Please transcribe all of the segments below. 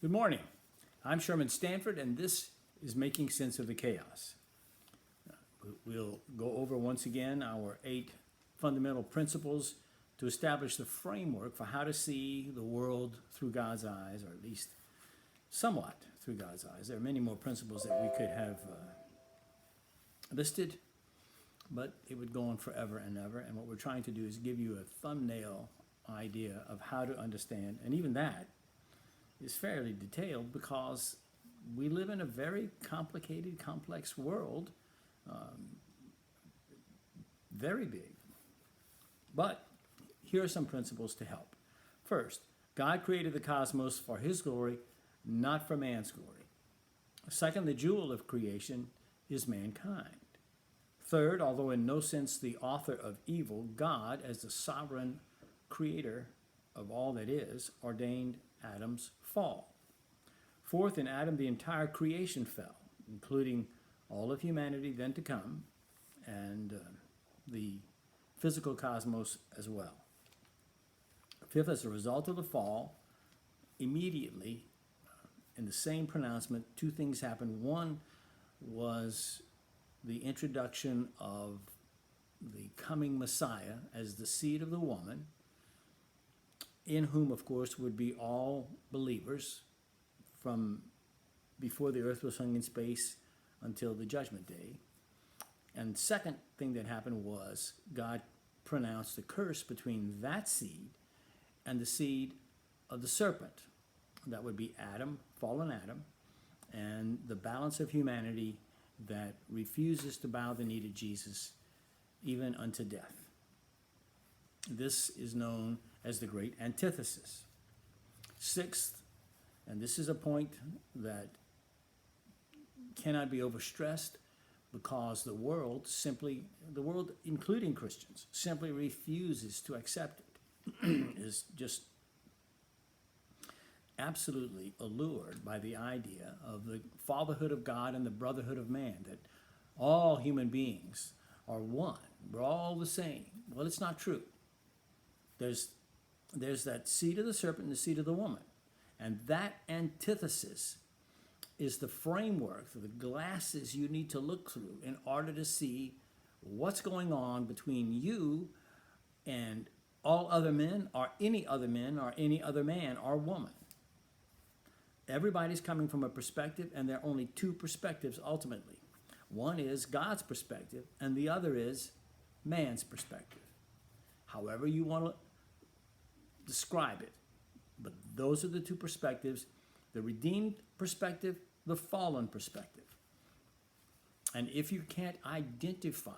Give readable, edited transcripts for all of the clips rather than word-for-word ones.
Good morning. I'm Sherman Stanford, and this is Making Sense of the Chaos. We'll go over once again our 8 fundamental principles to establish the framework for how to see the world through God's eyes, or at least somewhat through God's eyes. There are many more principles that we could have listed, but it would go on forever and ever. And what we're trying to do is give you a thumbnail idea of how to understand, and even that is fairly detailed because we live in a very complicated, complex world, very big. But here are some principles to help. First, God created the cosmos for His glory, not for man's glory. Second, the jewel of creation is mankind. Third, although in no sense the author of evil, God, as the sovereign creator of all that is, ordained Adam's fall. Fourth, in Adam the entire creation fell, including all of humanity then to come, and the physical cosmos as well. Fifth, as a result of the fall, immediately in the same pronouncement, 2 things happened. One was the introduction of the coming Messiah as the seed of the woman, in whom, of course, would be all believers from before the earth was hung in space until the judgment day. And the second thing that happened was God pronounced a curse between that seed and the seed of the serpent. That would be Adam, fallen Adam, and the balance of humanity that refuses to bow the knee to Jesus even unto death. This is known as the great antithesis. Sixth, and this is a point that cannot be overstressed because the world, including Christians, simply refuses to accept it, is just absolutely allured by the idea of the fatherhood of God and the brotherhood of man, that all human beings are one. We're all the same. Well, it's not true. There's that seed of the serpent and the seed of the woman. And that antithesis is the framework, the glasses you need to look through in order to see what's going on between you and all other men, or any other men, or any other man or woman. Everybody's coming from a perspective, and there are only 2 perspectives ultimately. One is God's perspective, and the other is man's perspective. However you want to describe it. But those are the 2 perspectives: the redeemed perspective, the fallen perspective. And if you can't identify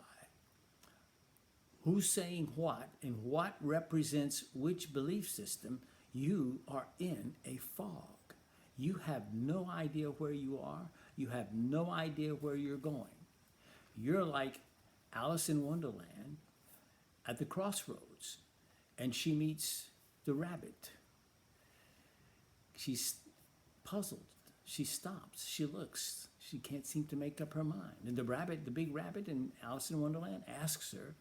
who's saying what and what represents which belief system, you are in a fog. You have no idea where you are. You have no idea where you're going. You're like Alice in Wonderland at the crossroads, and she meets the rabbit. She's puzzled. She stops. She looks. She can't seem to make up her mind. And the rabbit, the big rabbit in Alice in Wonderland, asks her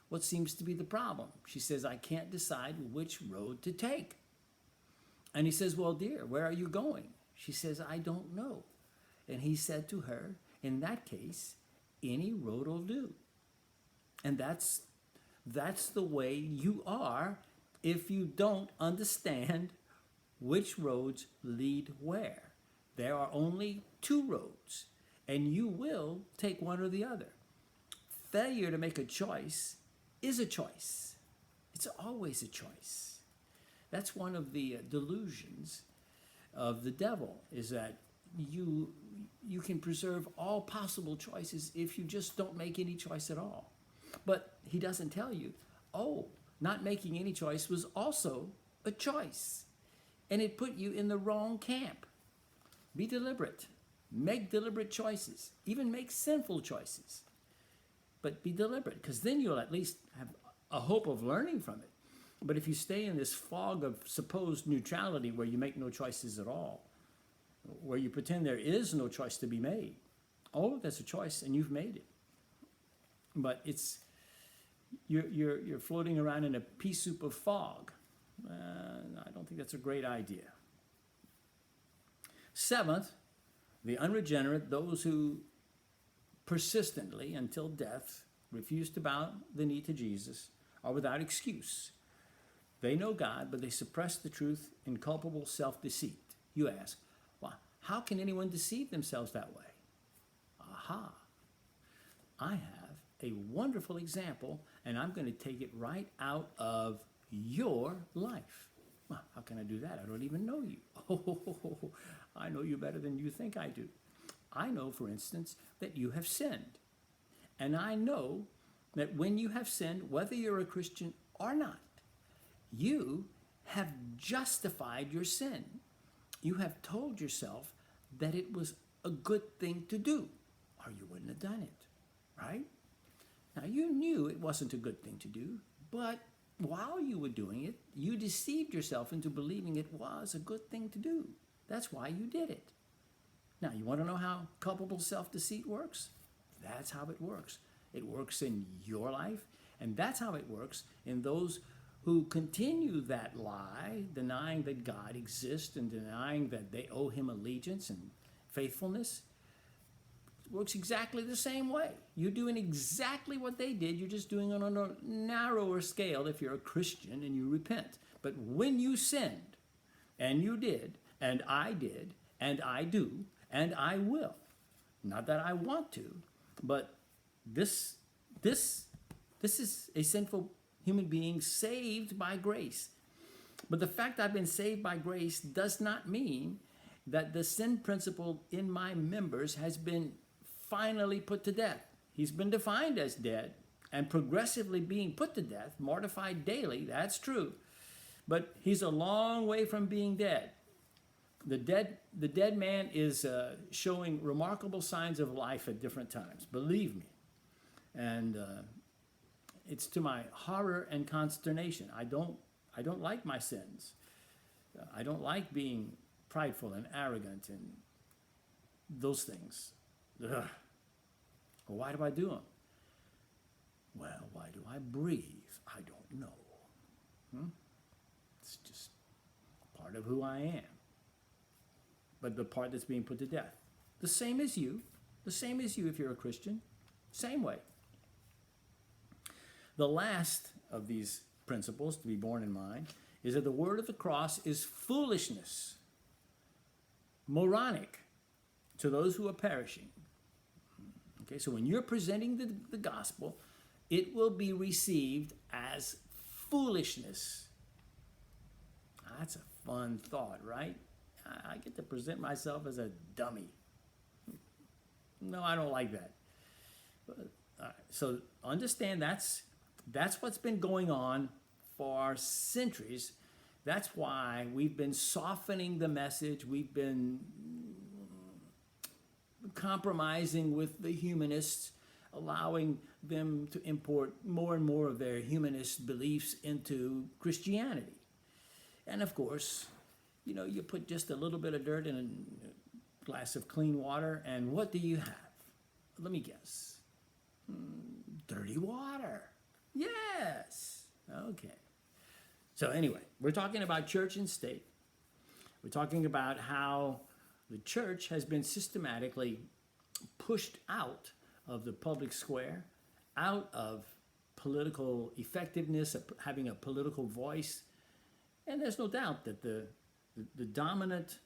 what seems to be the problem. She says, I can't decide which road to take. And he says, well, dear, where are you going? She says, I don't know. And he said to her, in that case, any road will do. And that's the way you are if you don't understand which roads lead where. There are only 2 roads, and you will take one or the other. Failure to make a choice is a choice. It's always a choice. That's one of the delusions of the devil, is that you can preserve all possible choices if you just don't make any choice at all. But he doesn't tell you, not making any choice was also a choice. And it put you in the wrong camp. Be deliberate. Make deliberate choices. Even make sinful choices. But be deliberate, because then you'll at least have a hope of learning from it. But if you stay in this fog of supposed neutrality where you make no choices at all, where you pretend there is no choice to be made, that's a choice and you've made it. But you're floating around in a pea soup of fog. I don't think that's a great idea. Seventh, the unregenerate, those who persistently, until death, refuse to bow the knee to Jesus, are without excuse. They know God, but they suppress the truth in culpable self-deceit. You ask, well, how can anyone deceive themselves that way? Aha. I have a wonderful example, and I'm going to take it right out of your life. Well, how can I do that? I don't even know you. Oh, I know you better than you think I do. I know, for instance, that you have sinned. And I know that when you have sinned, whether you're a Christian or not, you have justified your sin. You have told yourself that it was a good thing to do, or you wouldn't have done it, right? Now, you knew it wasn't a good thing to do, but while you were doing it, you deceived yourself into believing it was a good thing to do. That's why you did it. Now, you want to know how culpable self-deceit works? That's how it works. It works in your life, and that's how it works in those who continue that lie, denying that God exists and denying that they owe him allegiance and faithfulness. It works exactly the same way. You're doing exactly what they did. You're just doing it on a narrower scale if you're a Christian and you repent. But when you sinned, and you did, and I did, and I do, and I will, not that I want to, but this is a sinful human being saved by grace. But the fact I've been saved by grace does not mean that the sin principle in my members has been finally put to death. He's been defined as dead and progressively being put to death, mortified daily, that's true. But he's a long way from being dead. The dead man is showing remarkable signs of life at different times, believe me. And it's to my horror and consternation. I don't like my sins. I don't like being prideful and arrogant and those things. Ugh. Well, why do I do them? Well, why do I breathe? I don't know. It's just part of who I am. But the part that's being put to death. The same as you. The same as you if you're a Christian. Same way. The last of these principles to be borne in mind is that the word of the cross is foolishness, moronic to those who are perishing. Okay, so when you're presenting the gospel, it will be received as foolishness. That's a fun thought, right? I get to present myself as a dummy. No, I don't like that. So understand that's what's been going on for centuries. That's why we've been softening the message. We've been compromising with the humanists, allowing them to import more and more of their humanist beliefs into Christianity. And of course, you know, you put just a little bit of dirt in a glass of clean water, and what do you have? Let me guess. Dirty water. Yes. Okay. So anyway, we're talking about church and state. We're talking about how the church has been systematically pushed out of the public square, out of political effectiveness, of having a political voice. And there's no doubt that the dominant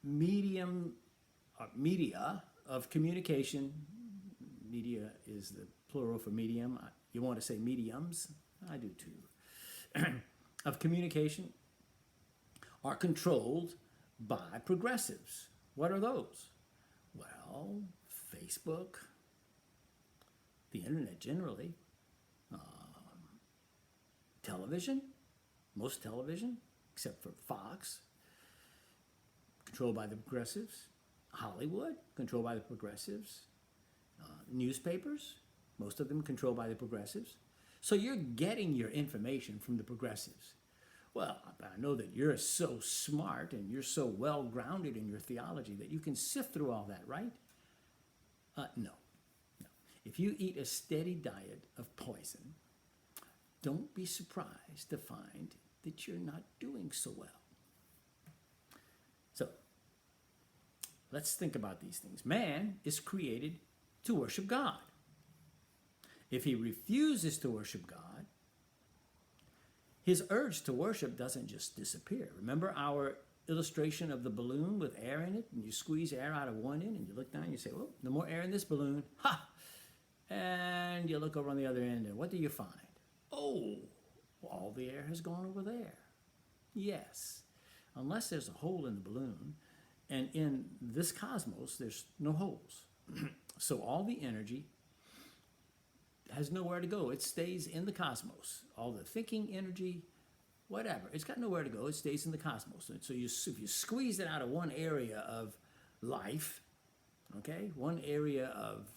media of communication, media is the plural for medium. You want to say mediums? I do too. Of communication are controlled by progressives. What are those? Well, Facebook, the internet generally, television, most television, except for Fox, controlled by the progressives. Hollywood, controlled by the progressives. Newspapers, most of them controlled by the progressives. So you're getting your information from the progressives. Well, I know that you're so smart and you're so well-grounded in your theology that you can sift through all that, right? No. If you eat a steady diet of poison, don't be surprised to find that you're not doing so well. let's think about these things. Man is created to worship God. If he refuses to worship God, his urge to worship doesn't just disappear. Remember our illustration of the balloon with air in it, and you squeeze air out of one end and you look down and you say, well, no more air in this balloon. Ha! And you look over on the other end and what do you find? Oh, all the air has gone over there. Yes, unless there's a hole in the balloon, and in this cosmos there's no holes. So all the energy has nowhere to go. It stays in the cosmos. All the thinking energy, whatever, it's got nowhere to go. It stays in the cosmos. And so if you squeeze it out of one area of life, okay, one area of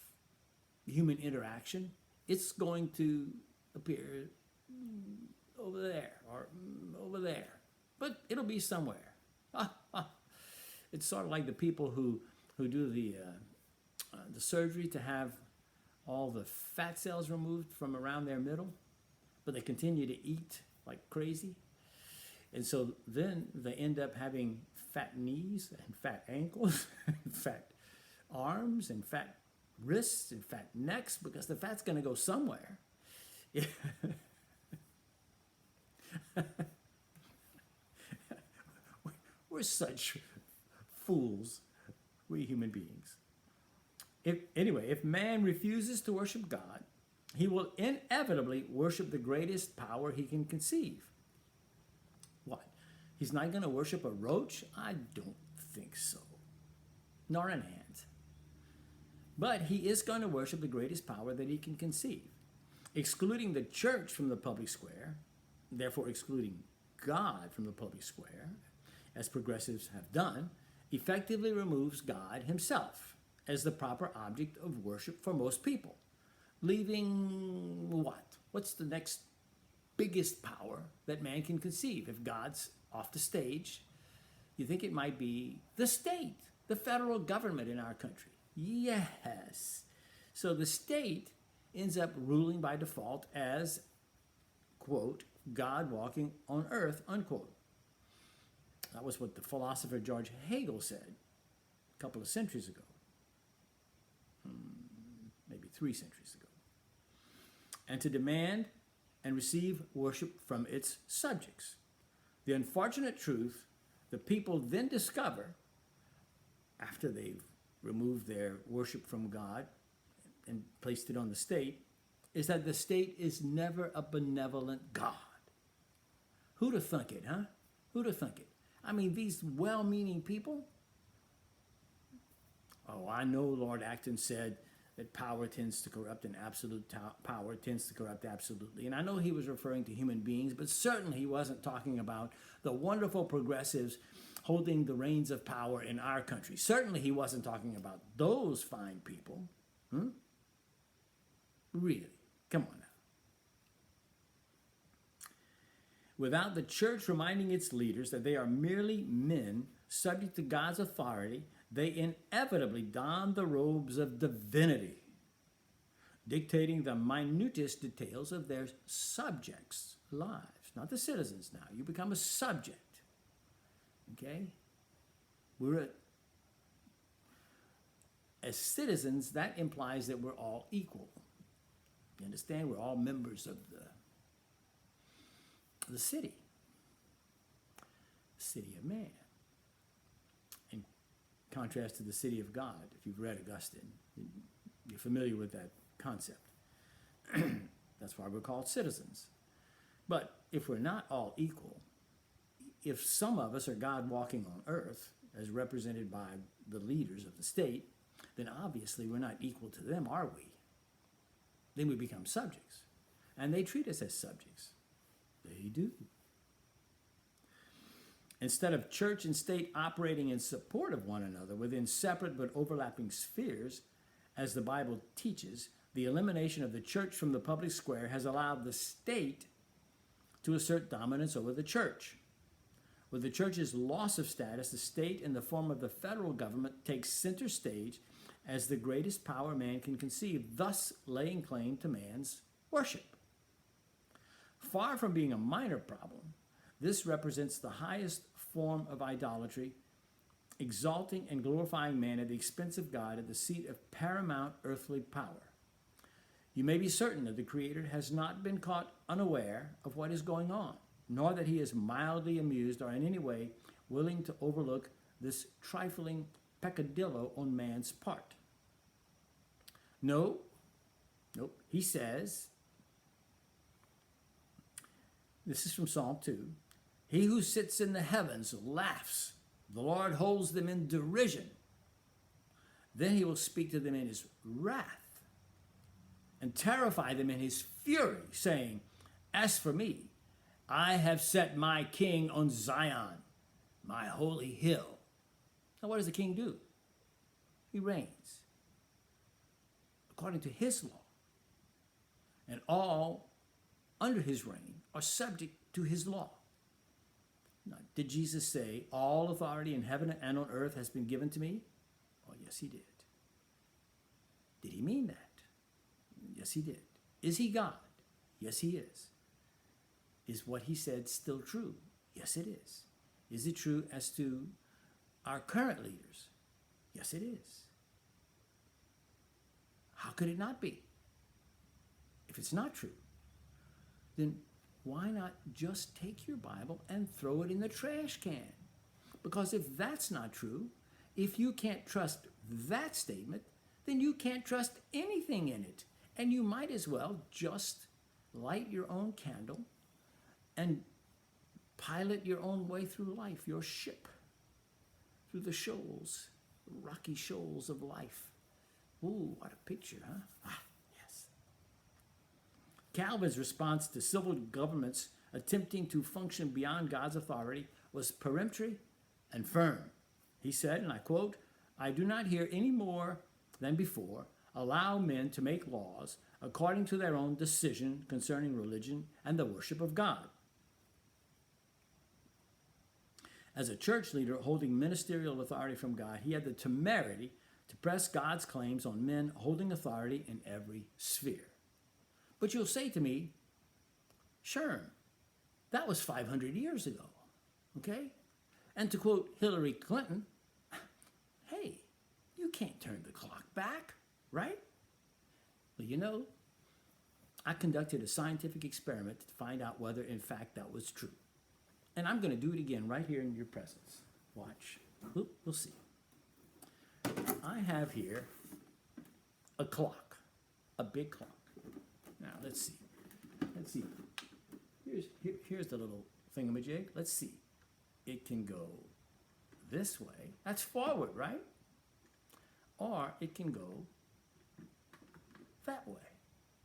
human interaction, it's going to appear over there or over there, but it'll be somewhere. It's sort of like the people who do the surgery to have all the fat cells removed from around their middle, but they continue to eat like crazy. And so then they end up having fat knees and fat ankles, and fat arms and fat wrists and fat necks, because the fat's going to go somewhere. We're such fools, we human beings. If man refuses to worship God, he will inevitably worship the greatest power he can conceive. What? He's not going to worship a roach? I don't think so. Nor an ant. But he is going to worship the greatest power that he can conceive. Excluding the church from the public square, therefore excluding God from the public square, as progressives have done, effectively removes God himself as the proper object of worship for most people, leaving what? What's the next biggest power that man can conceive? If God's off the stage, you think it might be the state, the federal government in our country. Yes. So the state ends up ruling by default as, quote, God walking on earth, unquote. That was what the philosopher George Hegel said a couple of centuries ago. Maybe 3 centuries ago. And to demand and receive worship from its subjects. The unfortunate truth the people then discover, after they've removed their worship from God and placed it on the state, is that the state is never a benevolent God. Who'd have thunk it, huh? Who'd have thunk it? I mean, these well-meaning people. Oh, I know Lord Acton said that power tends to corrupt and absolute power tends to corrupt absolutely. And I know he was referring to human beings, but certainly he wasn't talking about the wonderful progressives holding the reins of power in our country. Certainly he wasn't talking about those fine people. Really? Come on now. Without the church reminding its leaders that they are merely men subject to God's authority, they inevitably don the robes of divinity, dictating the minutest details of their subjects' lives. Not the citizens now. You become a subject. Okay? As citizens, that implies that we're all equal. You understand? We're all members of the city of man. In contrast to the city of God, if you've read Augustine, you're familiar with that concept. That's why we're called citizens. But if we're not all equal, if some of us are God walking on earth, as represented by the leaders of the state, then obviously we're not equal to them, are we? Then we become subjects. And they treat us as subjects. They do. Instead of church and state operating in support of one another within separate but overlapping spheres, as the Bible teaches, the elimination of the church from the public square has allowed the state to assert dominance over the church. With the church's loss of status, the state, in the form of the federal government, takes center stage as the greatest power man can conceive, thus laying claim to man's worship. Far from being a minor problem, this represents the highest form of idolatry exalting and glorifying man at the expense of God at the seat of paramount earthly power. You may be certain that the Creator has not been caught unaware of what is going on, nor that he is mildly amused or in any way willing to overlook this trifling peccadillo on man's part. No, nope, he says, this is from Psalm 2, he who sits in the heavens laughs. The Lord holds them in derision. Then he will speak to them in his wrath and terrify them in his fury, saying, as for me, I have set my king on Zion, my holy hill. Now what does the king do? He reigns according to his law. And all under his reign are subject to his law. Now, did Jesus say, all authority in heaven and on earth has been given to me? Oh, yes, he did. Did he mean that? Yes, he did. Is he God? Yes, he is. Is what he said still true? Yes, it is. Is it true as to our current leaders? Yes, it is. How could it not be? If it's not true, then why not just take your Bible and throw it in the trash can? Because if that's not true, if you can't trust that statement, then you can't trust anything in it. And you might as well just light your own candle and pilot your own way through life, your ship, through the shoals, the rocky shoals of life. Ooh, what a picture, huh? Ah, yes. Calvin's response to civil governments attempting to function beyond God's authority was peremptory and firm. He said, and I quote, I do not hear any more than before allow men to make laws according to their own decision concerning religion and the worship of God. As a church leader holding ministerial authority from God, he had the temerity to press God's claims on men holding authority in every sphere. But you'll say to me, Sherm, that was 500 years ago, okay? And to quote Hillary Clinton, hey, you can't turn the clock back, right? Well, you know, I conducted a scientific experiment to find out whether, in fact, that was true. And I'm going to do it again right here in your presence. Watch. We'll see. I have here a clock, a big clock. Now, let's see. Let's see. Here's the little thingamajig. Let's see. It can go this way. That's forward, right? Or it can go that way.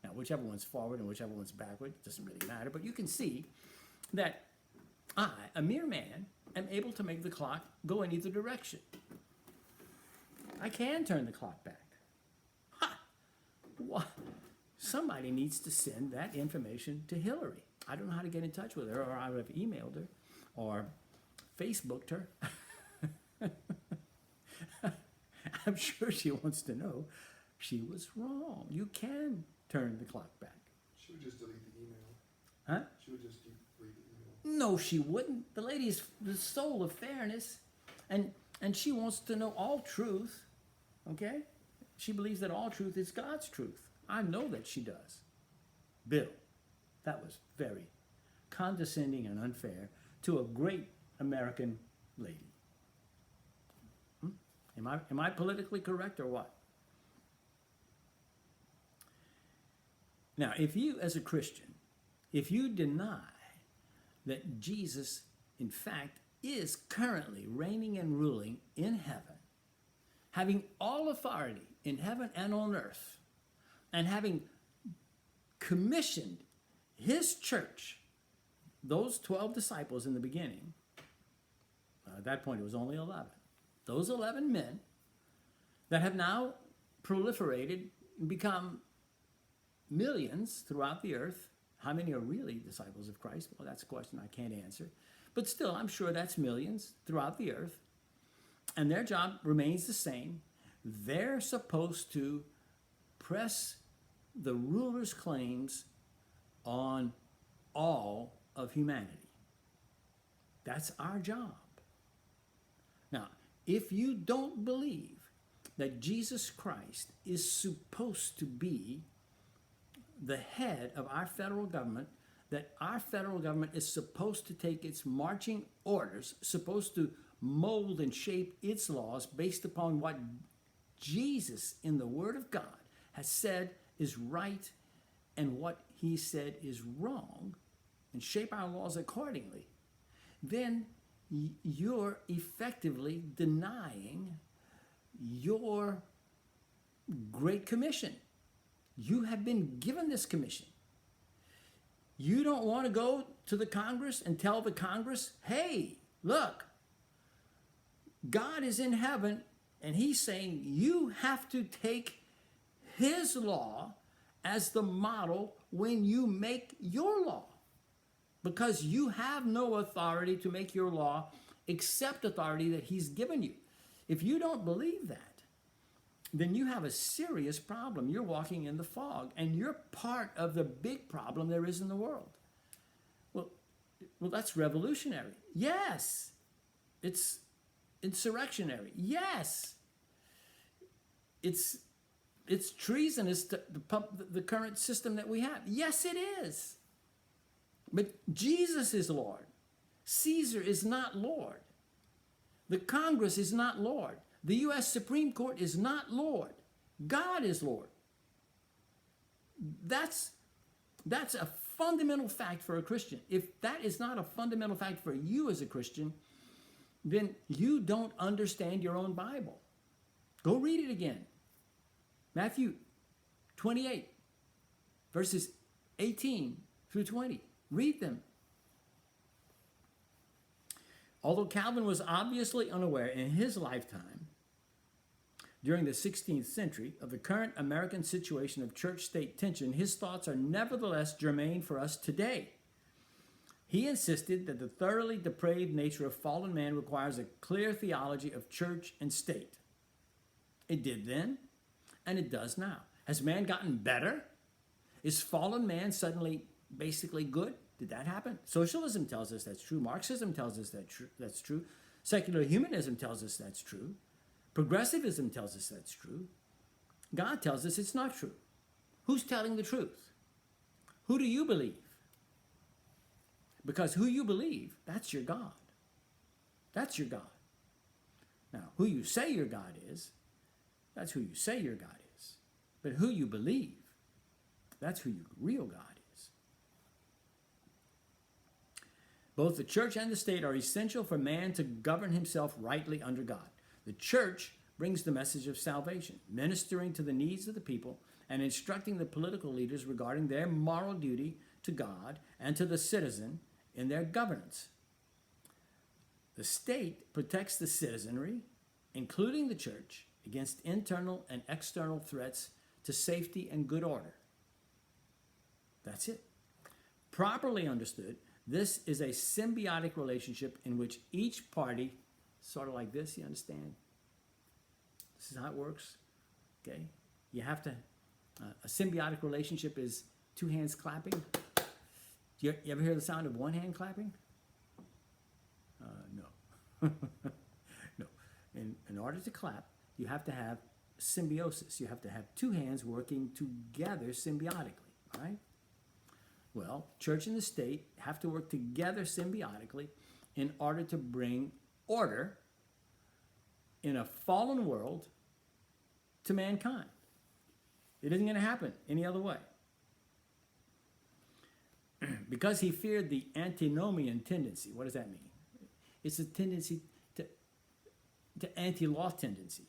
Now, whichever one's forward and whichever one's backward, doesn't really matter. But you can see that I, a mere man, am able to make the clock go in either direction. I can turn the clock back. Ha! What? Somebody needs to send that information to Hillary. I don't know how to get in touch with her, or I would have emailed her, or Facebooked her. I'm sure she wants to know she was wrong. You can turn the clock back. She would just delete the email. Huh? She would just delete the email. No, she wouldn't. The lady is the soul of fairness, and she wants to know all truth, okay? She believes that all truth is God's truth. I know that she does. Bill, that was very condescending and unfair to a great American lady. Am I politically correct or what? Now, if you, as a Christian, if you deny that Jesus, in fact, is currently reigning and ruling in heaven, having all authority in heaven and on earth, and having commissioned his church, those 12 disciples in the beginning, at that point it was only 11, those 11 men that have now proliferated and become millions throughout the earth. How many are really disciples of Christ? Well, that's a question I can't answer. But still, I'm sure that's millions throughout the earth. And their job remains the same. They're supposed to press the ruler's claims on all of humanity. That's our job. Now, if you don't believe that Jesus Christ is supposed to be the head of our federal government, that our federal government is supposed to take its marching orders, supposed to mold and shape its laws based upon what Jesus in the Word of God has said is right and what he said is wrong, and shape our laws accordingly, then you're effectively denying your Great Commission. You have been given this commission. You don't want to go to the Congress and tell the Congress, hey, look, God is in heaven and he's saying you have to take his law as the model when you make your law, because you have no authority to make your law except authority that he's given you. If you don't believe that, then you have a serious problem. You're walking in the fog, and you're part of the big problem there is in the world. Well, that's revolutionary. Yes. It's insurrectionary. Yes. It's treasonous to the current system that we have. Yes, it is. But Jesus is Lord. Caesar is not Lord. The Congress is not Lord. The U.S. Supreme Court is not Lord. God is Lord. That's a fundamental fact for a Christian. If that is not a fundamental fact for you as a Christian, then you don't understand your own Bible. Go read it again. Matthew 28, verses 18 through 20. Read them. Although Calvin was obviously unaware in his lifetime, during the 16th century, of the current American situation of church-state tension, his thoughts are nevertheless germane for us today. He insisted that the thoroughly depraved nature of fallen man requires a clear theology of church and state. It did then, and it does now. Has man gotten better? Is fallen man suddenly basically good? Did that happen? Socialism tells us that's true. Marxism tells us that's true. Secular humanism tells us that's true. Progressivism tells us that's true. God tells us it's not true. Who's telling the truth? Who do you believe? Because who you believe, that's your God. That's your God. Now, who you say your God is, that's who you say your God is. But who you believe, that's who your real God is. Both the church and the state are essential for man to govern himself rightly under God. The church brings the message of salvation, ministering to the needs of the people and instructing the political leaders regarding their moral duty to God and to the citizen in their governance. The state protects the citizenry, including the church, against internal and external threats to safety and good order. That's it. Properly understood, this is a symbiotic relationship in which each party, sort of like this, you understand? This is how it works, okay? You have to, a symbiotic relationship is two hands clapping. You ever hear the sound of one hand clapping? No. No. In order to clap, you have to have symbiosis. You have to have two hands working together symbiotically, all right? Well, church and the state have to work together symbiotically in order to bring order in a fallen world to mankind. It isn't going to happen any other way. Because he feared the antinomian tendency. What does that mean? It's a tendency to anti-law tendency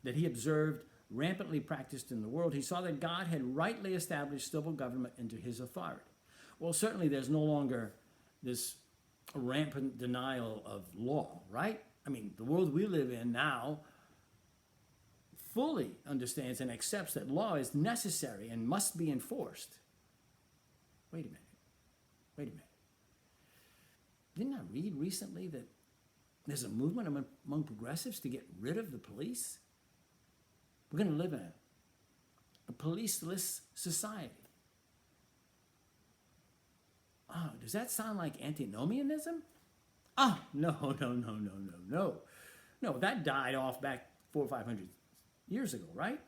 that he observed rampantly practiced in the world. He saw that God had rightly established civil government into his authority. Well, certainly there's no longer this rampant denial of law, right? I mean, the world we live in now fully understands and accepts that law is necessary and must be enforced. Wait a minute. Didn't I read recently that there's a movement among progressives to get rid of the police? We're going to live in a policeless society. Oh, does that sound like antinomianism? Ah, no, no, no, no, no, no. No, that died off back 400 or 500 years ago, right?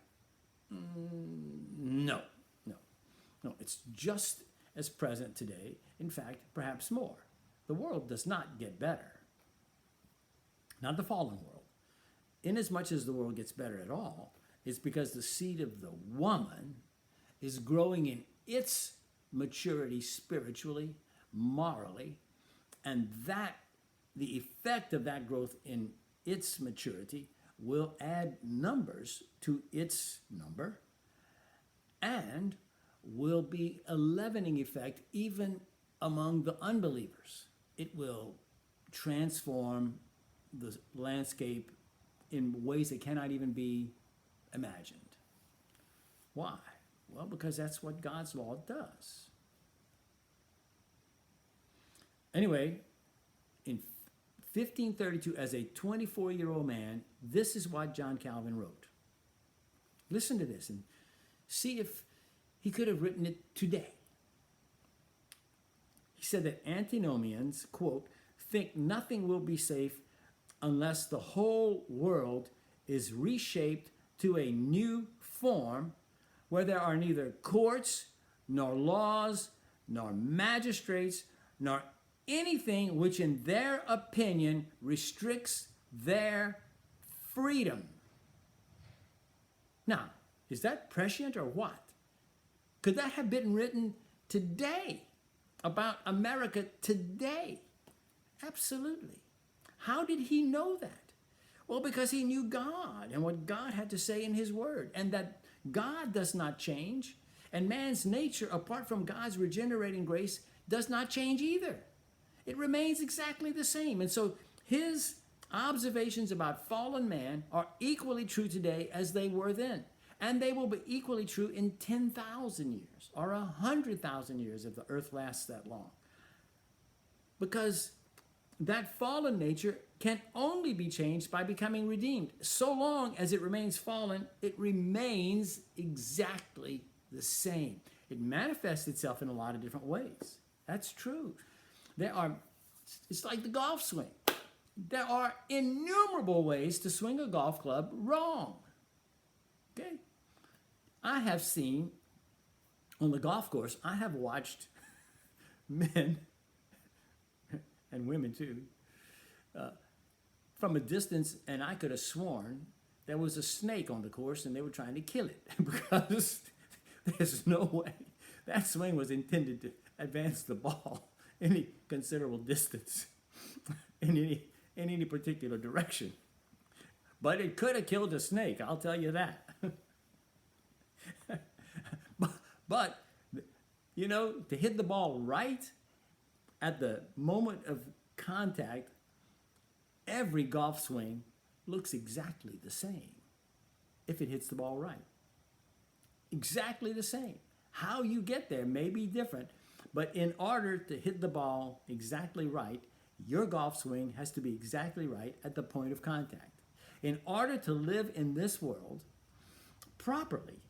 No, no, no. It's just as present today. In fact, perhaps more. The world does not get better. Not the fallen world. Inasmuch as the world gets better at all, it's because the seed of the woman is growing in its maturity spiritually, morally, and that the effect of that growth in its maturity will add numbers to its number and will be a leavening effect even among the unbelievers. It will transform the landscape in ways that cannot even be imagined. Why? Well, because that's what God's law does. Anyway, in 1532, as a 24-year-old man, this is what John Calvin wrote. Listen to this and see if he could have written it today. He said that antinomians, quote, think nothing will be safe unless the whole world is reshaped to a new form where there are neither courts, nor laws, nor magistrates, nor anything which in their opinion restricts their freedom. Now, is that prescient or what? Could that have been written today about America today? Absolutely. How did he know that? Well, because he knew God and what God had to say in his word, and that God does not change, and man's nature, apart from God's regenerating grace, does not change either. It remains exactly the same. And so his observations about fallen man are equally true today as they were then. And they will be equally true in 10,000 years or 100,000 years if the earth lasts that long. Because that fallen nature can only be changed by becoming redeemed. So long as it remains fallen, it remains exactly the same. It manifests itself in a lot of different ways. That's true. It's like the golf swing. There are innumerable ways to swing a golf club wrong. Okay? I have seen, on the golf course, I have watched men, and women too, from a distance, and I could have sworn there was a snake on the course and they were trying to kill it because there's no way that swing was intended to advance the ball any considerable distance in any particular direction. But it could have killed a snake, I'll tell you that. but, you know, to hit the ball right at the moment of contact, every golf swing looks exactly the same if it hits the ball right. Exactly the same. How you get there may be different, but in order to hit the ball exactly right, your golf swing has to be exactly right at the point of contact. In order to live in this world properly,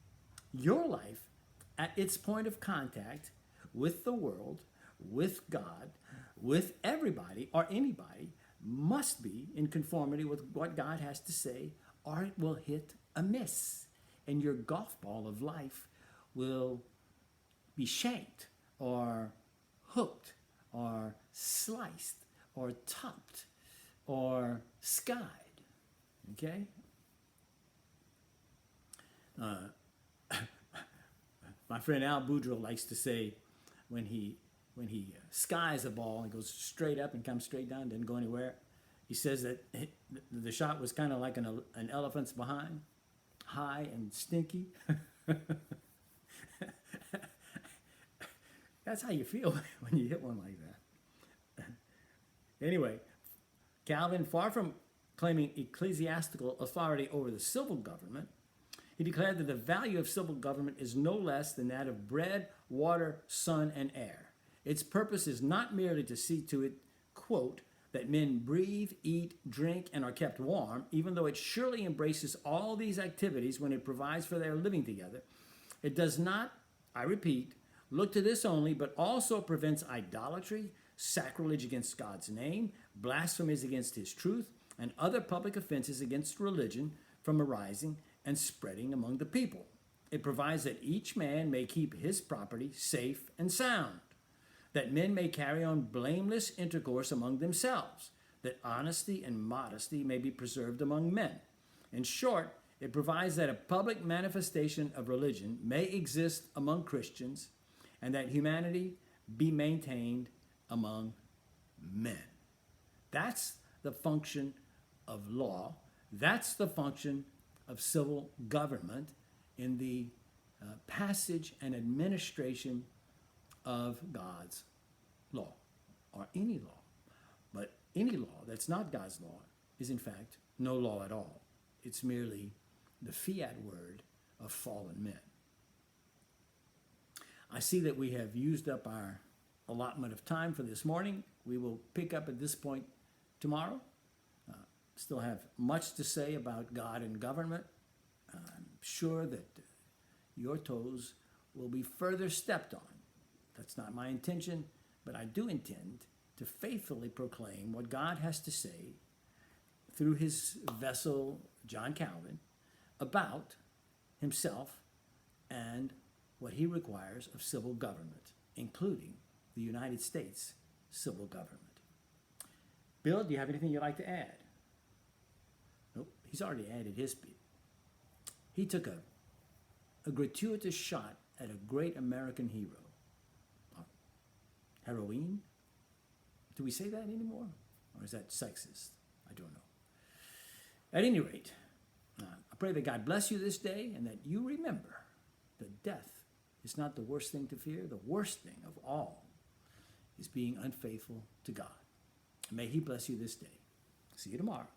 your life at its point of contact with the world, with God, with everybody or anybody, must be in conformity with what God has to say, or it will hit a miss. And your golf ball of life will be shanked or hooked or sliced or topped or skied. Okay? My friend Al Boudreaux likes to say when he skies a ball and goes straight up and comes straight down, doesn't go anywhere, he says that the shot was kind of like an elephant's behind, high and stinky. That's how you feel when you hit one like that. Anyway, Calvin, far from claiming ecclesiastical authority over the civil government, he declared that the value of civil government is no less than that of bread, water, sun, and air. Its purpose is not merely to see to it, quote, that men breathe, eat, drink, and are kept warm, even though it surely embraces all these activities when it provides for their living together. It does not, I repeat, look to this only, but also prevents idolatry, sacrilege against God's name, blasphemies against his truth, and other public offenses against religion from arising and spreading among the people. It provides that each man may keep his property safe and sound, that men may carry on blameless intercourse among themselves, that honesty and modesty may be preserved among men. In short, it provides that a public manifestation of religion may exist among Christians and that humanity be maintained among men. That's the function of law. That's the function of civil government in the passage and administration of God's law, or any law. But any law that's not God's law is in fact no law at all. It's merely the fiat word of fallen men. I see that we have used up our allotment of time for this morning. We will pick up at this point tomorrow. Still have much to say about God and government. I'm sure that your toes will be further stepped on. That's not my intention, but I do intend to faithfully proclaim what God has to say through his vessel, John Calvin, about himself and what he requires of civil government, including the United States civil government. Bill, do you have anything you'd like to add? Nope, he's already added his bit. He took a gratuitous shot at a great American hero. Heroine? Do we say that anymore? Or is that sexist? I don't know. At any rate, I pray that God bless you this day and that you remember that death is not the worst thing to fear. The worst thing of all is being unfaithful to God. And may he bless you this day. See you tomorrow.